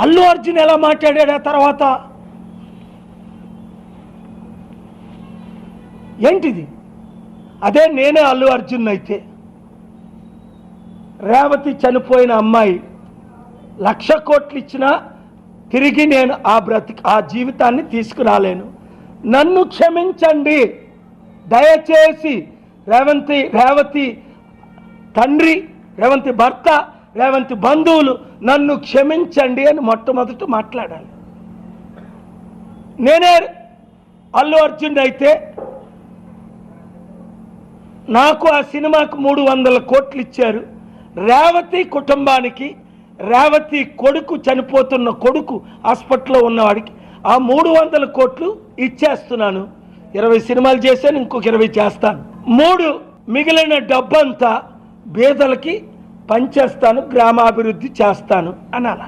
అల్లు అర్జున్ ఎలా మాట్లాడాడు ఆ తర్వాత? ఏంటిది? అదే నేనే అల్లు అర్జున్ అయితే, రేవతి చనిపోయిన అమ్మాయి 1,00,000 కోట్లు ఇచ్చినా తిరిగి నేను ఆ జీవితాన్ని తీసుకురాలేను. నన్ను క్షమించండి దయచేసి. రేవతి తండ్రి, రేవతి భర్త, రేవతి బంధువులు నన్ను క్షమించండి అని మొట్టమొదట మాట్లాడాలి. నేనే అల్లు అర్జున్ అయితే నాకు ఆ సినిమాకు 300 కోట్లు ఇచ్చారు. రేవతి కుటుంబానికి, రేవతి కొడుకు, చనిపోతున్న కొడుకు హాస్పిటల్లో ఉన్నవాడికి ఆ 300 కోట్లు ఇచ్చేస్తున్నాను. 20 సినిమాలు చేశాను, ఇంకొక 20 చేస్తాను. 3 మిగిలిన డబ్బంతా పేదలకి పంచేస్తాను, గ్రామాభివృద్ధి చేస్తాను అనాల.